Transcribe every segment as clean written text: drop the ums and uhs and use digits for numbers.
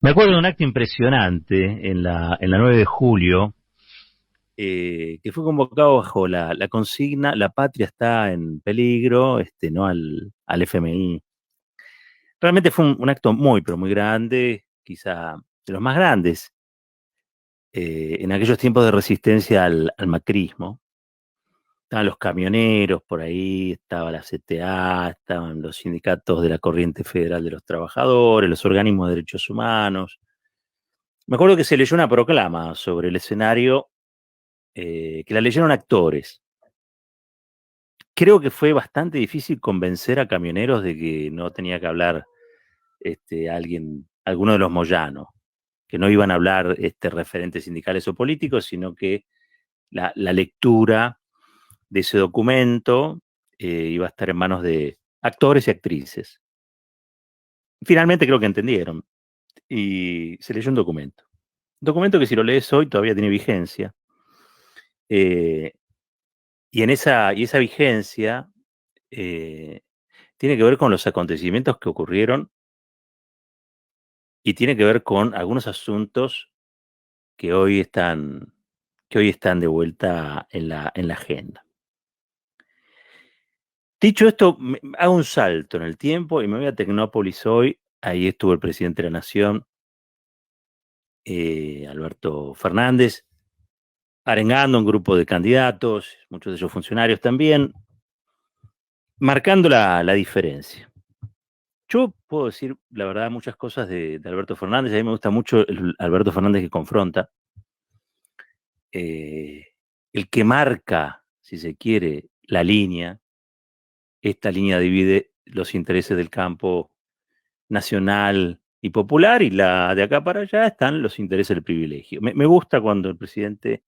Me acuerdo de un acto impresionante en la 9 de julio, que fue convocado bajo la consigna "La patria está en peligro", no al FMI. Realmente fue un acto muy, pero muy grande, quizá de los más grandes, en aquellos tiempos de resistencia al macrismo. Estaban los camioneros por ahí, estaba la CTA, estaban los sindicatos de la Corriente Federal de los Trabajadores, los organismos de derechos humanos. Me acuerdo que se leyó una proclama sobre el escenario, que la leyeron actores. Creo que fue bastante difícil convencer a camioneros de que no tenía que hablar alguno de los Moyano, que no iban a hablar referentes sindicales o políticos, sino que la lectura de ese documento iba a estar en manos de actores y actrices. Finalmente creo que entendieron y se leyó un documento. Un documento que si lo lees hoy todavía tiene vigencia. Eh, y esa vigencia eh, tiene que ver con los acontecimientos que ocurrieron y tiene que ver con algunos asuntos que hoy están, que hoy están de vuelta en la agenda. Dicho esto, hago un salto en el tiempo y me voy a Tecnópolis hoy. Ahí estuvo el presidente de la Nación, Alberto Fernández, arengando a un grupo de candidatos, muchos de ellos funcionarios también, marcando la diferencia. Yo puedo decir, la verdad, muchas cosas de Alberto Fernández. A mí me gusta mucho el Alberto Fernández que confronta, eh, el que marca, si se quiere, la línea. Esta línea divide los intereses del campo nacional y popular, y la de acá para allá están los intereses del privilegio. Me gusta cuando el presidente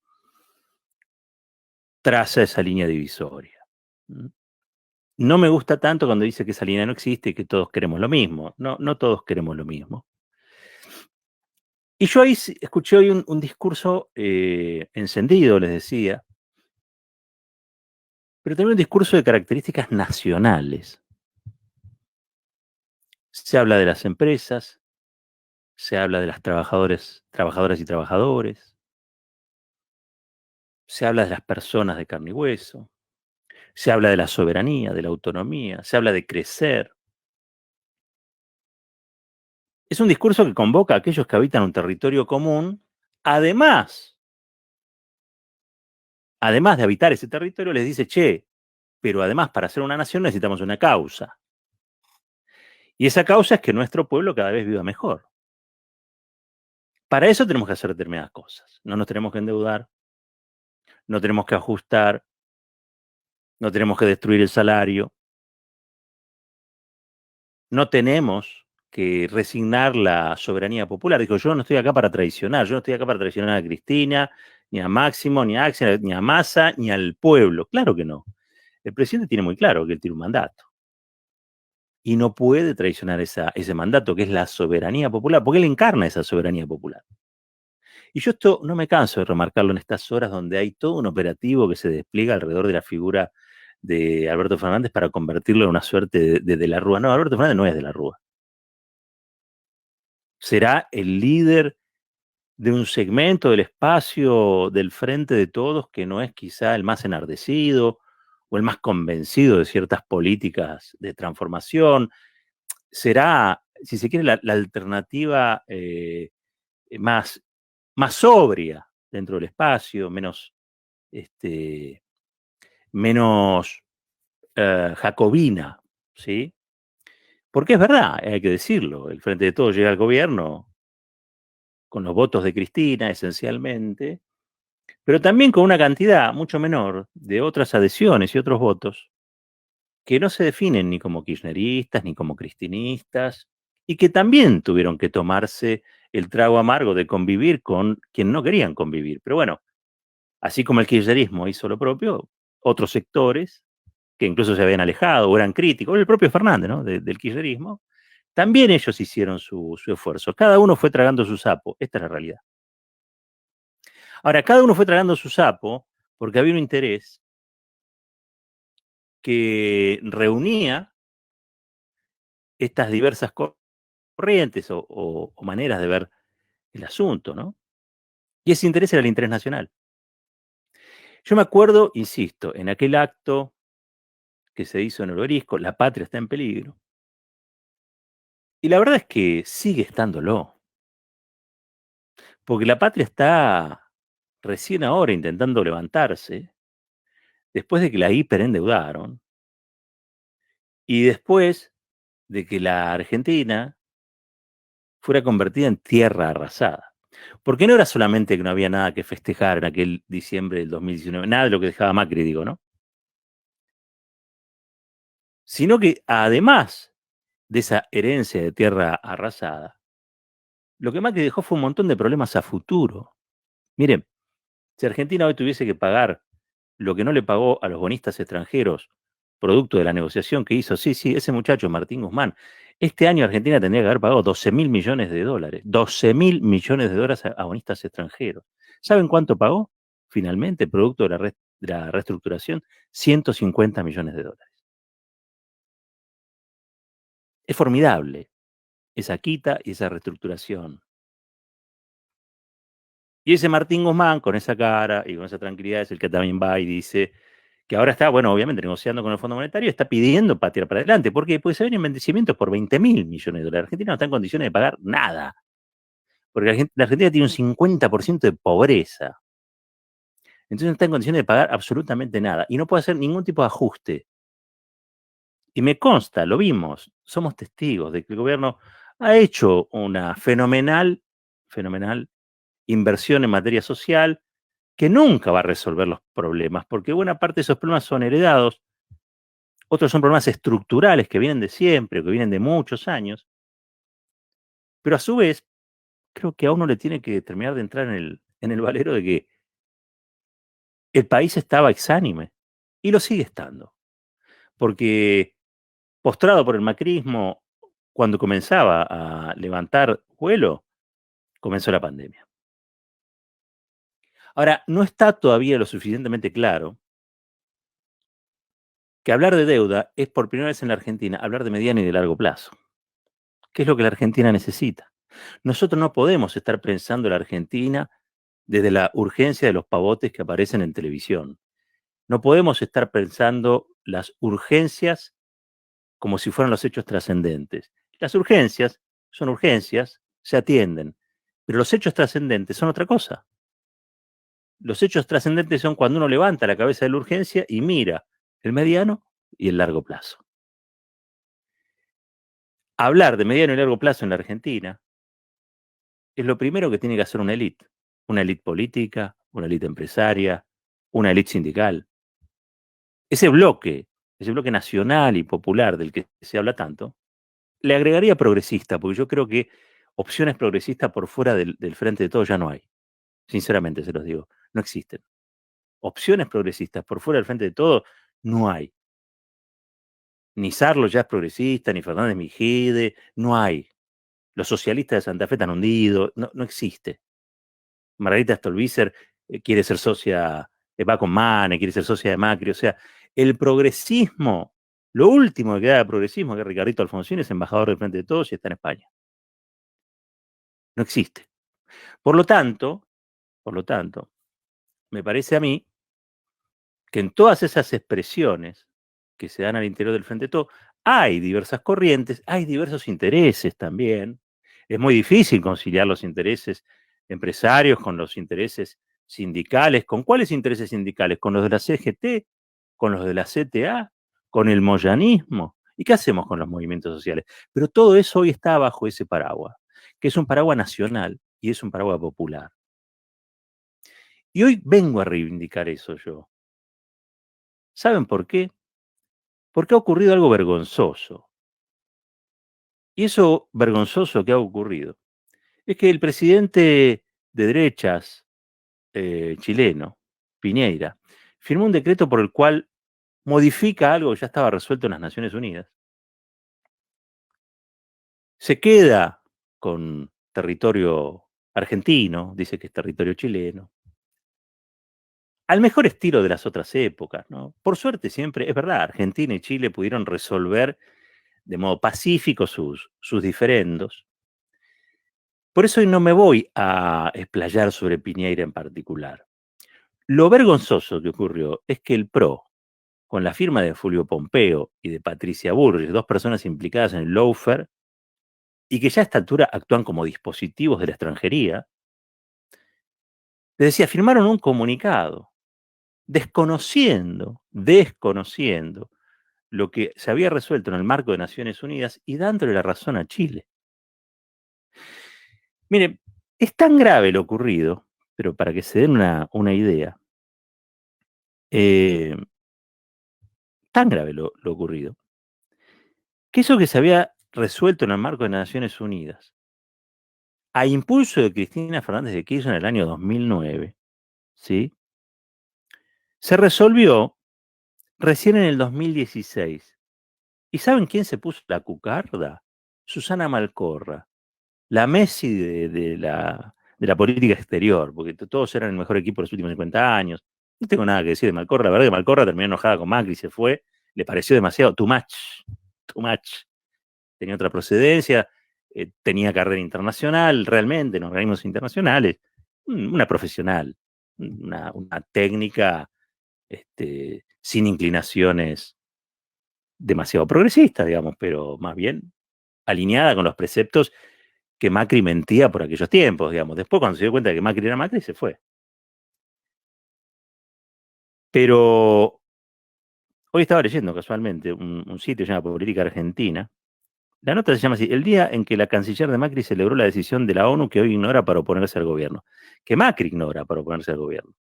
traza esa línea divisoria. No me gusta tanto cuando dice que esa línea no existe y que todos queremos lo mismo. No, no todos queremos lo mismo. Y yo ahí escuché hoy un discurso encendido, les decía, pero también un discurso de características nacionales. Se habla de las empresas, se habla de las trabajadoras y trabajadores, se habla de las personas de carne y hueso, se habla de la soberanía, de la autonomía, se habla de crecer. Es un discurso que convoca a aquellos que habitan un territorio común, además, además de habitar ese territorio, les dice, che, pero además para ser una nación necesitamos una causa. Y esa causa es que nuestro pueblo cada vez viva mejor. Para eso tenemos que hacer determinadas cosas. No nos tenemos que endeudar, no tenemos que ajustar, no tenemos que destruir el salario, no tenemos que resignar la soberanía popular. Dijo, yo no estoy acá para traicionar, yo no estoy acá para traicionar a Cristina, ni a Máximo, ni a Axel, ni a Massa, ni al pueblo. Claro que no. El presidente tiene muy claro que él tiene un mandato y no puede traicionar ese mandato, que es la soberanía popular, porque él encarna esa soberanía popular. Y yo esto no me canso de remarcarlo en estas horas donde hay todo un operativo que se despliega alrededor de la figura de Alberto Fernández para convertirlo en una suerte de la Rúa. No, Alberto Fernández no es de la Rúa. Será el líder de un segmento del espacio del frente de todos que no es quizá el más enardecido o el más convencido de ciertas políticas de transformación. Será, si se quiere, la alternativa más, más sobria dentro del espacio, este, menos jacobina, ¿sí? Porque es verdad, hay que decirlo, el Frente de Todos llega al gobierno con los votos de Cristina, esencialmente, pero también con una cantidad mucho menor de otras adhesiones y otros votos que no se definen ni como kirchneristas ni como cristinistas y que también tuvieron que tomarse el trago amargo de convivir con quien no querían convivir. Pero bueno, así como el kirchnerismo hizo lo propio, otros sectores que incluso se habían alejado o eran críticos, el propio Fernández, ¿no? Del kirchnerismo, también ellos hicieron su esfuerzo. Cada uno fue tragando su sapo, esta es la realidad. Ahora, cada uno fue tragando su sapo porque había un interés que reunía estas diversas corrientes o maneras de ver el asunto, ¿no? Y ese interés era el interés nacional. Yo me acuerdo, insisto, en aquel acto que se hizo en el Obelisco, la patria está en peligro. Y la verdad es que sigue estándolo, porque la patria está recién ahora intentando levantarse, después de que la hiperendeudaron y después de que la Argentina fuera convertida en tierra arrasada. Porque no era solamente que no había nada que festejar en aquel diciembre del 2019, nada de lo que dejaba Macri, digo, ¿no? Sino que además de esa herencia de tierra arrasada, lo que Macri dejó fue un montón de problemas a futuro. Miren, si Argentina hoy tuviese que pagar lo que no le pagó a los bonistas extranjeros, producto de la negociación que hizo, sí, sí, ese muchacho Martín Guzmán, este año Argentina tendría que haber pagado 12.000 millones de dólares, 12.000 millones de dólares a bonistas extranjeros. ¿Saben cuánto pagó? Finalmente, producto de la reestructuración, 150 millones de dólares. Es formidable esa quita y esa reestructuración. Y ese Martín Guzmán, con esa cara y con esa tranquilidad, es el que también va y dice que ahora está, bueno, obviamente negociando con el Fondo Monetario, está pidiendo para tirar para adelante. ¿Por qué? Porque se vienen vencimientos por 20.000 millones de dólares. Argentina no está en condiciones de pagar nada, porque la Argentina tiene un 50% de pobreza. Entonces no está en condiciones de pagar absolutamente nada y no puede hacer ningún tipo de ajuste. Y me consta, lo vimos, somos testigos de que el gobierno ha hecho una fenomenal inversión en materia social, que nunca va a resolver los problemas, porque buena parte de esos problemas son heredados, otros son problemas estructurales que vienen de siempre, que vienen de muchos años, pero a su vez, creo que a uno le tiene que terminar de entrar en el valero de que el país estaba exánime, y lo sigue estando, porque postrado por el macrismo, cuando comenzaba a levantar vuelo, comenzó la pandemia. Ahora, no está todavía lo suficientemente claro que hablar de deuda es por primera vez en la Argentina hablar de mediano y de largo plazo, que es lo que la Argentina necesita. Nosotros no podemos estar pensando en la Argentina desde la urgencia de los pavotes que aparecen en televisión. No podemos estar pensando las urgencias como si fueran los hechos trascendentes. Las urgencias son urgencias, se atienden, pero los hechos trascendentes son otra cosa. Los hechos trascendentes son cuando uno levanta la cabeza de la urgencia y mira el mediano y el largo plazo. Hablar de mediano y largo plazo en la Argentina es lo primero que tiene que hacer una élite política, una élite empresaria, una élite sindical. Ese ese bloque nacional y popular del que se habla tanto, le agregaría progresista, porque yo creo que opciones progresistas por fuera del frente de todo ya no hay. Sinceramente se los digo, no existen. Opciones progresistas por fuera del frente de todo no hay. Ni Sarlo ya es progresista, ni Fernández Mijide, no hay. Los socialistas de Santa Fe están hundidos, no, no existe. Margarita Stolbizer quiere ser socia, va con Mane, quiere ser socia de Macri, o sea, el progresismo, lo último que queda de progresismo, que es Ricardito Alfonsín, es embajador del Frente de Todos y está en España. No existe. Por lo tanto, me parece a mí que en todas esas expresiones que se dan al interior del Frente de Todos, hay diversas corrientes, hay diversos intereses también. Es muy difícil conciliar los intereses empresarios con los intereses sindicales. ¿Con cuáles intereses sindicales? ¿Con los de la CGT? ¿Con los de la CTA? ¿Con el moyanismo? ¿Y qué hacemos con los movimientos sociales? Pero todo eso hoy está bajo ese paraguas, que es un paraguas nacional y es un paraguas popular. Y hoy vengo a reivindicar eso yo. ¿Saben por qué? Porque ha ocurrido algo vergonzoso. Y eso vergonzoso que ha ocurrido es que el presidente de derechas chileno, Piñera, firmó un decreto por el cual modifica algo que ya estaba resuelto en las Naciones Unidas. Se queda con territorio argentino, dice que es territorio chileno, al mejor estilo de las otras épocas, ¿no? Por suerte siempre, es verdad, Argentina y Chile pudieron resolver de modo pacífico sus diferendos, Por eso hoy no me voy a explayar sobre Piñeira en particular. Lo vergonzoso que ocurrió es que el PRO, con la firma de Fulvio Pompeo y de Patricia Bullrich, dos personas implicadas en el lawfare, y que ya a esta altura actúan como dispositivos de la extranjería, les decía, firmaron un comunicado desconociendo lo que se había resuelto en el marco de Naciones Unidas y dándole la razón a Chile. Mire, es tan grave lo ocurrido, pero para que se den una idea, eh, tan grave lo ocurrido, que eso que se había resuelto en el marco de Naciones Unidas, a impulso de Cristina Fernández de Kirchner en el año 2009, ¿sí? Se resolvió recién en el 2016. ¿Y saben quién se puso la cucarda? Susana Malcorra, la Messi de la política exterior, porque todos eran el mejor equipo de los últimos 50 años. No tengo nada que decir de Malcorra. La verdad que Malcorra terminó enojada con Macri, se fue, le pareció demasiado, too much. Tenía otra procedencia, tenía carrera internacional realmente en organismos internacionales, una profesional, una técnica sin inclinaciones demasiado progresistas, digamos, pero más bien alineada con los preceptos que Macri mentía por aquellos tiempos, digamos. Después, cuando se dio cuenta de que Macri era Macri, se fue. Pero hoy estaba leyendo casualmente un sitio que se llama Política Argentina. La nota se llama así: el día en que la canciller de Macri celebró la decisión de la ONU que hoy ignora para oponerse al gobierno. Que Macri ignora para oponerse al gobierno.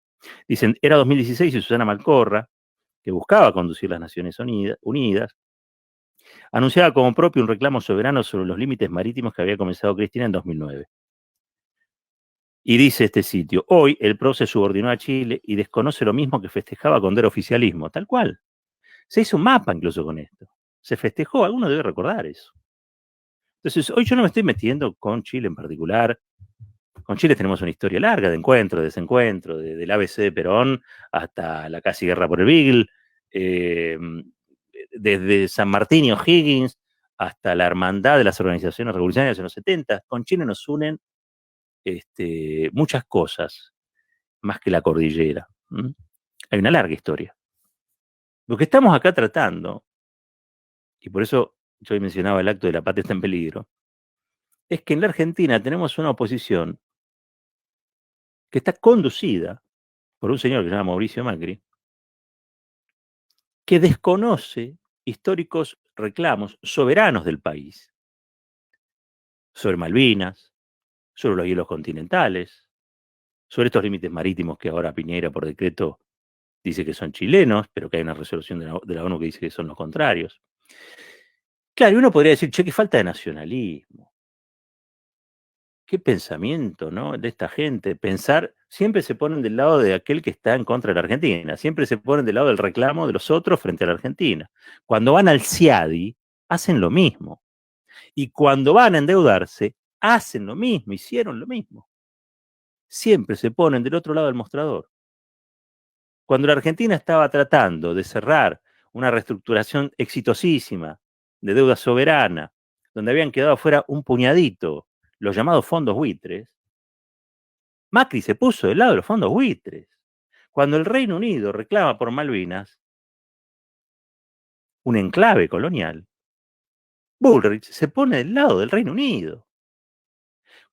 Dicen, era 2016 y Susana Malcorra, que buscaba conducir las Naciones Unidas, anunciaba como propio un reclamo soberano sobre los límites marítimos que había comenzado Cristina en 2009. Y dice este sitio, hoy el PRO se subordinó a Chile y desconoce lo mismo que festejaba cuando era oficialismo, tal cual. Se hizo un mapa incluso con esto. Se festejó, alguno debe recordar eso. Entonces, hoy yo no me estoy metiendo con Chile en particular. Con Chile tenemos una historia larga de encuentro, de desencuentro, del ABC de Perón hasta la casi guerra por el Beagle, eh, desde San Martín y O'Higgins hasta la hermandad de las organizaciones revolucionarias en los 70. Con Chile nos unen muchas cosas, más que la cordillera. ¿Mm? Hay una larga historia. Lo que estamos acá tratando, y por eso yo mencionaba el acto de la patria está en peligro, es que en la Argentina tenemos una oposición que está conducida por un señor que se llama Mauricio Macri, que desconoce históricos reclamos soberanos del país sobre Malvinas, sobre los hielos continentales, sobre estos límites marítimos que ahora Piñera por decreto dice que son chilenos, pero que hay una resolución de la ONU que dice que son los contrarios. Claro, y uno podría decir, che, qué falta de nacionalismo, qué pensamiento, ¿no? De esta gente. Pensar, siempre se ponen del lado de aquel que está en contra de la Argentina, siempre se ponen del lado del reclamo de los otros frente a la Argentina. Cuando van al CIADI, hacen lo mismo. Y cuando van a endeudarse, hacen lo mismo, hicieron lo mismo. Siempre se ponen del otro lado del mostrador. Cuando la Argentina estaba tratando de cerrar una reestructuración exitosísima de deuda soberana, donde habían quedado fuera un puñadito, los llamados fondos buitres, Macri se puso del lado de los fondos buitres. Cuando el Reino Unido reclama por Malvinas, un enclave colonial, Bullrich se pone del lado del Reino Unido.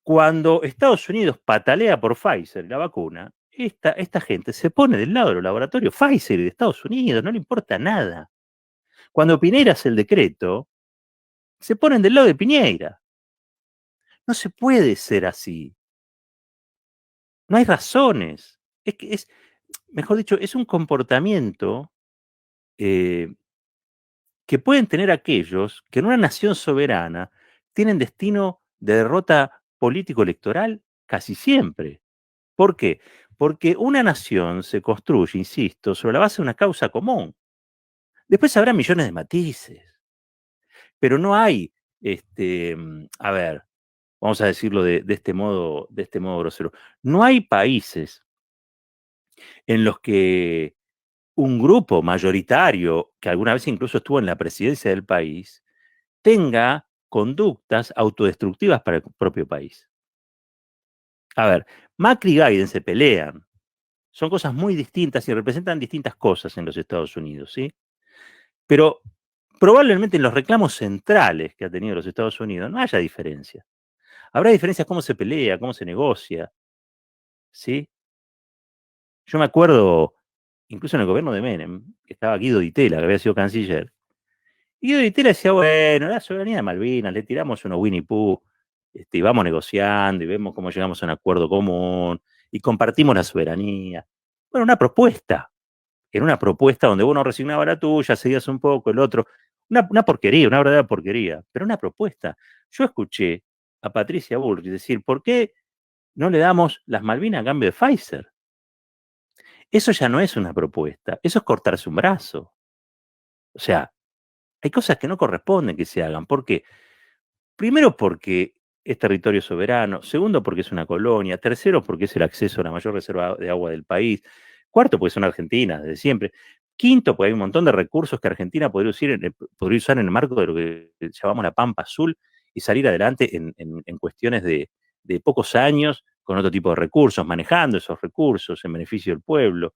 Cuando Estados Unidos patalea por Pfizer, la vacuna, esta gente se pone del lado de los laboratorios Pfizer y de Estados Unidos, no le importa nada. Cuando Piñera hace el decreto, se ponen del lado de Piñera. No se puede ser así. No hay razones. Mejor dicho, es un comportamiento eh, que pueden tener aquellos que en una nación soberana tienen destino de derrota político-electoral casi siempre. ¿Por qué? Porque una nación se construye, insisto, sobre la base de una causa común. Después habrá millones de matices, pero no hay, a ver, vamos a decirlo de este modo grosero, no hay países en los que un grupo mayoritario, que alguna vez incluso estuvo en la presidencia del país, tenga conductas autodestructivas para el propio país. A ver, Macri y Biden se pelean. Son cosas muy distintas y representan distintas cosas en los Estados Unidos, ¿sí? Pero probablemente en los reclamos centrales que ha tenido los Estados Unidos no haya diferencia. Habrá diferencias cómo se pelea, cómo se negocia, ¿sí? Yo me acuerdo, incluso en el gobierno de Menem, que estaba Guido Di Tella, que había sido canciller, y Guido Di Tella decía, bueno, la soberanía de Malvinas, le tiramos unos Winnie Pooh, y vamos negociando y vemos cómo llegamos a un acuerdo común y compartimos la soberanía. Bueno, una propuesta. Era una propuesta donde uno resignaba la tuya, seguías un poco, el otro. Una porquería, una verdadera porquería, pero una propuesta. Yo escuché a Patricia Bullrich decir, ¿por qué no le damos las Malvinas a cambio de Pfizer? Eso ya no es una propuesta, eso es cortarse un brazo. O sea, hay cosas que no corresponden que se hagan. ¿Por qué? Primero porque es territorio soberano, segundo porque es una colonia, tercero porque es el acceso a la mayor reserva de agua del país, cuarto porque son argentinas desde siempre, quinto porque hay un montón de recursos que Argentina podría usar en el marco de lo que llamamos la Pampa Azul y salir adelante en cuestiones de pocos años con otro tipo de recursos, manejando esos recursos en beneficio del pueblo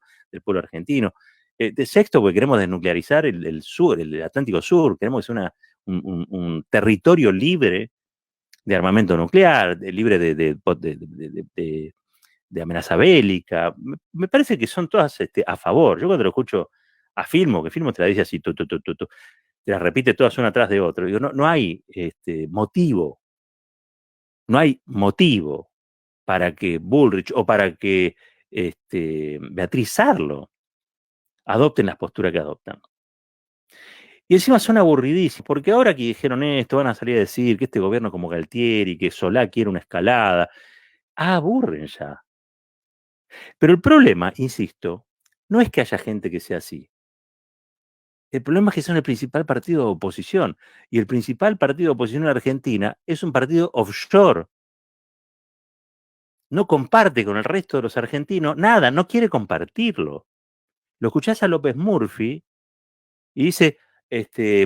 argentino. De sexto, porque queremos desnuclearizar el sur, el Atlántico Sur, queremos que sea un territorio libre de armamento nuclear, libre de amenaza bélica. Me parece que son todas a favor. Yo cuando lo escucho a Filmo, que Filmo te la dice así, te las repite todas una atrás de otra. Digo, no hay motivo, no hay motivo para que Bullrich o para que Beatriz Sarlo adopten las posturas que adoptan. Y encima son aburridísimos, porque ahora que dijeron esto, van a salir a decir que este gobierno como Galtieri, que Solá quiere una escalada. Aburren ya. Pero el problema, insisto, no es que haya gente que sea así. El problema es que son el principal partido de oposición. Y el principal partido de oposición en Argentina es un partido offshore. No comparte con el resto de los argentinos nada, no quiere compartirlo. Lo escuchás a López Murphy y dice,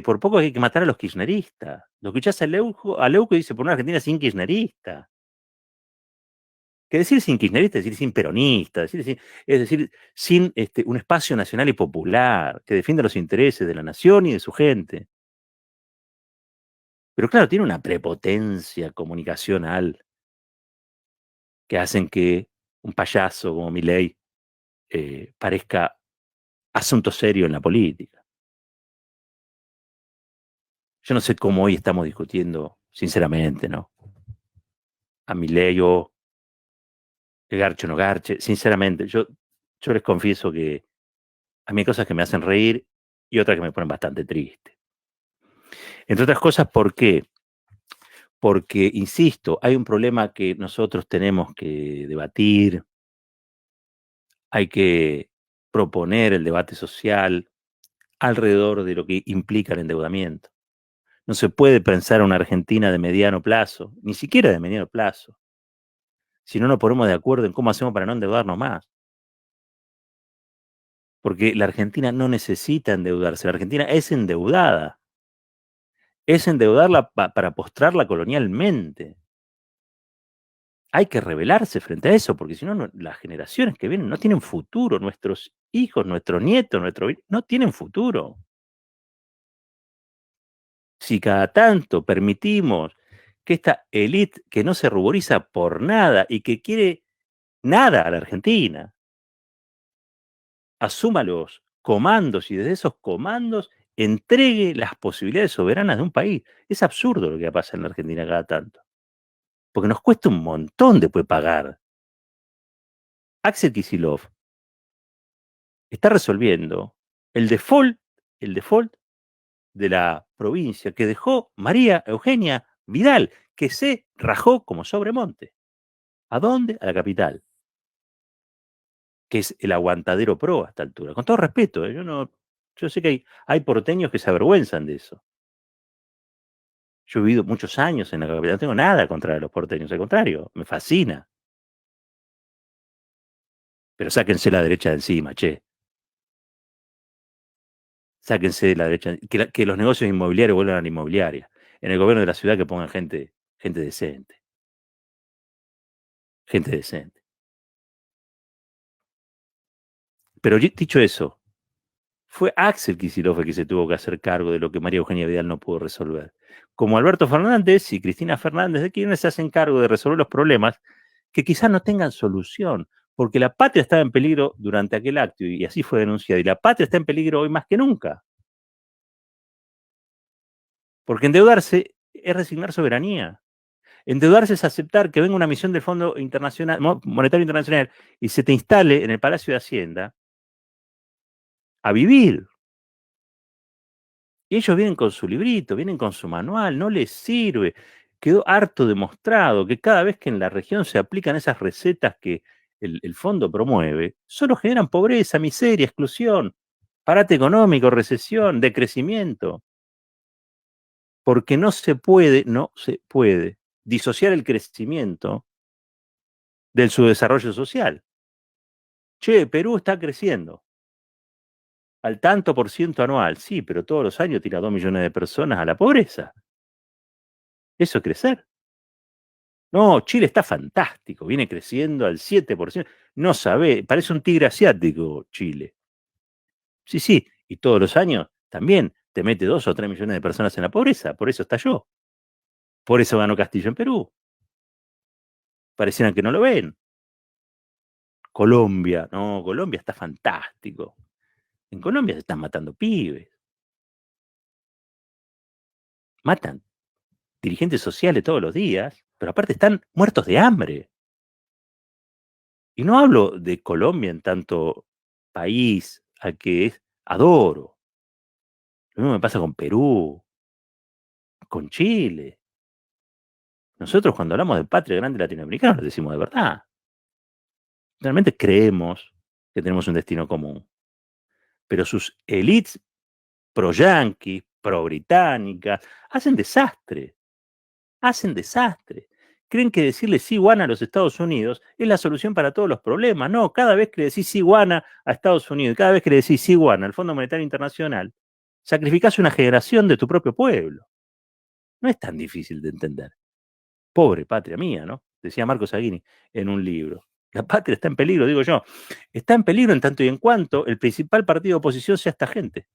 por poco hay que matar a los kirchneristas. Lo escuchás a Leuco y dice, por una Argentina sin kirchnerista. Que decir sin kirchnerista es decir sin peronista, es decir, sin un espacio nacional y popular que defienda los intereses de la nación y de su gente. Pero claro, tiene una prepotencia comunicacional que hacen que un payaso como Milei parezca asunto serio en la política. Yo no sé cómo hoy estamos discutiendo, sinceramente, ¿no? A Milei o garche o no garche, sinceramente, yo les confieso que a mí hay cosas que me hacen reír y otras que me ponen bastante triste. Entre otras cosas, ¿por qué? Porque, insisto, hay un problema que nosotros tenemos que debatir, hay que proponer el debate social alrededor de lo que implica el endeudamiento. No se puede pensar una Argentina de mediano plazo, ni siquiera de mediano plazo, si no nos ponemos de acuerdo en cómo hacemos para no endeudarnos más. Porque la Argentina no necesita endeudarse, la Argentina es endeudarla para postrarla colonialmente. Hay que rebelarse frente a eso, porque si no, las generaciones que vienen no tienen futuro, nuestros hijos, nuestros nietos, no tienen futuro. Si cada tanto permitimos que esta élite que no se ruboriza por nada y que quiere nada a la Argentina, asuma los comandos y desde esos comandos entregue las posibilidades soberanas de un país. Es absurdo lo que pasa en la Argentina cada tanto, porque nos cuesta un montón después pagar. Axel Kicillof está resolviendo el default, el default de la provincia que dejó María Eugenia Vidal, que se rajó como sobremonte. ¿A dónde? A la capital, que es el aguantadero pro a esta altura. Con todo respeto, yo sé que hay porteños que se avergüenzan de eso. Yo he vivido muchos años en la capital, no tengo nada contra los porteños, al contrario, me fascina. Pero sáquense la derecha de encima, che. Sáquense de la derecha, que los negocios inmobiliarios vuelvan a la inmobiliaria. En el gobierno de la ciudad que pongan gente decente. gente decente. Pero dicho eso, fue Axel Kicillof el que se tuvo que hacer cargo de lo que María Eugenia Vidal no pudo resolver. Como Alberto Fernández y Cristina Fernández de Kirchner se hacen cargo de resolver los problemas que quizás no tengan solución, porque la patria estaba en peligro durante aquel acto y así fue denunciado, y la patria está en peligro hoy más que nunca, porque endeudarse es resignar soberanía. Endeudarse es aceptar que venga una misión del Fondo Internacional, Monetario Internacional y se te instale en el Palacio de Hacienda a vivir. Y ellos vienen con su librito, vienen con su manual, no les sirve. Quedó harto demostrado que cada vez que en la región se aplican esas recetas que el fondo promueve, solo generan pobreza, miseria, exclusión, parate económico, recesión, decrecimiento. Porque no se puede disociar el crecimiento del subdesarrollo social. Che, Perú está creciendo al tanto por ciento anual, sí, pero todos los años tira 2 millones de personas a la pobreza. Eso es crecer. No, Chile está fantástico, viene creciendo al 7%. No sabe, parece un tigre asiático Chile. Sí, sí, y todos los años también te mete 2 o 3 millones de personas en la pobreza, por eso estalló. Por eso ganó Castillo en Perú. Parecieran que no lo ven. Colombia, no, Colombia está fantástico. En Colombia se están matando pibes. Matan dirigentes sociales todos los días, pero aparte están muertos de hambre. Y no hablo de Colombia en tanto país al que adoro. Lo mismo me pasa con Perú, con Chile. Nosotros cuando hablamos de patria grande latinoamericana lo decimos de verdad. Realmente creemos que tenemos un destino común. Pero sus élites pro-yanquis, pro-británicas, hacen desastre. Hacen desastre. Creen que decirle sí, Guana a los Estados Unidos es la solución para todos los problemas. No, cada vez que le decís sí, Guana a Estados Unidos, cada vez que le decís sí, Guana al Fondo Monetario Internacional, sacrificás una generación de tu propio pueblo. No es tan difícil de entender. Pobre patria mía, ¿no? Decía Marco Saguini en un libro. La patria está en peligro, digo yo. Está en peligro en tanto y en cuanto el principal partido de oposición sea esta gente.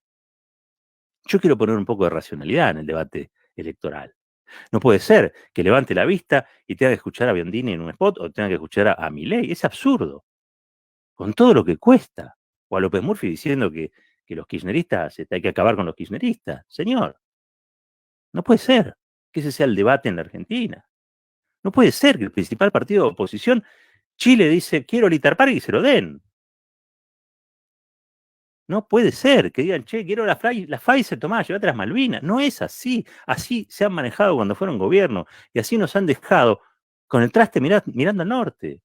Yo quiero poner un poco de racionalidad en el debate electoral. No puede ser que levante la vista y tenga que escuchar a Biondini en un spot o tenga que escuchar a Milei. Es absurdo. Con todo lo que cuesta. O a López Murphy diciendo que los kirchneristas, hay que acabar con los kirchneristas. Señor, no puede ser que ese sea el debate en la Argentina. No puede ser que el principal partido de oposición, Chile, dice quiero el Iter Parque y se lo den. No puede ser que digan, che, quiero la Pfizer, tomá, llévate las Malvinas. No es así. Así se han manejado cuando fueron gobierno. Y así nos han dejado con el traste mirando al norte,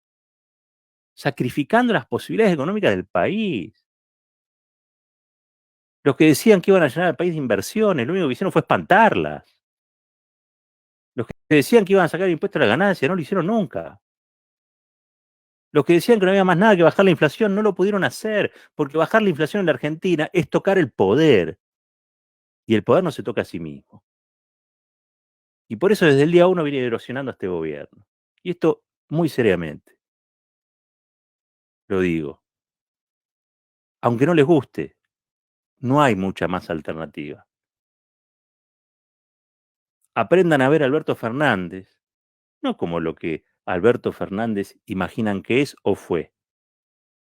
sacrificando las posibilidades económicas del país. Los que decían que iban a llenar al país de inversiones, lo único que hicieron fue espantarlas. Los que decían que iban a sacar impuestos a la ganancia, no lo hicieron nunca. Los que decían que no había más nada que bajar la inflación, no lo pudieron hacer, porque bajar la inflación en la Argentina es tocar el poder. Y el poder no se toca a sí mismo. Y por eso desde el día 1 viene erosionando a este gobierno. Y esto muy seriamente, lo digo. Aunque no les guste, no hay mucha más alternativa. Aprendan a ver a Alberto Fernández, no como lo que Alberto Fernández imaginan que es o fue.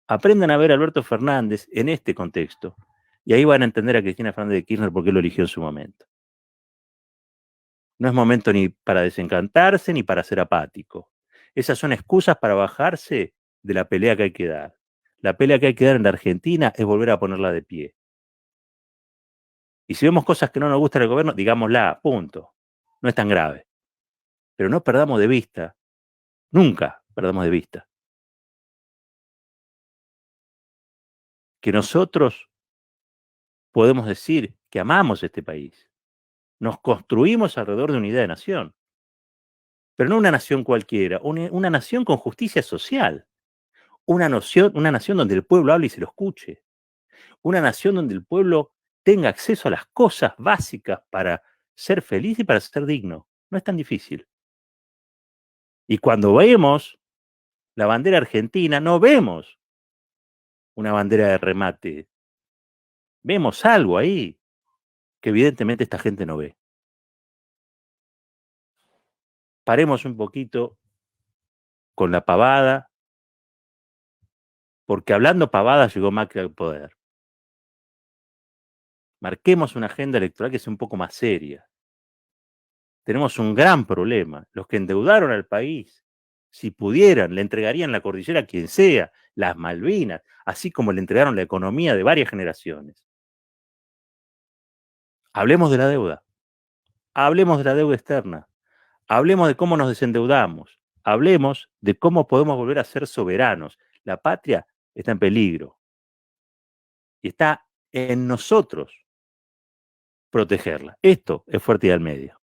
Aprendan a ver a Alberto Fernández en este contexto. Y ahí van a entender a Cristina Fernández de Kirchner por qué lo eligió en su momento. No es momento ni para desencantarse ni para ser apático. Esas son excusas para bajarse de la pelea que hay que dar. La pelea que hay que dar en la Argentina es volver a ponerla de pie. Y si vemos cosas que no nos gustan del gobierno, digámosla, punto. No es tan grave. Pero no perdamos de vista, nunca perdamos de vista, que nosotros podemos decir que amamos este país. Nos construimos alrededor de una idea de nación. Pero no una nación cualquiera, una nación con justicia social. Una nación donde el pueblo hable y se lo escuche. Una nación donde el pueblo tenga acceso a las cosas básicas para ser feliz y para ser digno. No es tan difícil. Y cuando vemos la bandera argentina, no vemos una bandera de remate. Vemos algo ahí que evidentemente esta gente no ve. Paremos un poquito con la pavada, porque hablando pavada llegó Macri al poder. Marquemos una agenda electoral que sea un poco más seria. Tenemos un gran problema. Los que endeudaron al país, si pudieran, le entregarían la cordillera a quien sea, las Malvinas, así como le entregaron la economía de varias generaciones. Hablemos de la deuda. Hablemos de la deuda externa. Hablemos de cómo nos desendeudamos. Hablemos de cómo podemos volver a ser soberanos. La patria está en peligro y está en nosotros protegerla. Esto es Fuerte y al Medio.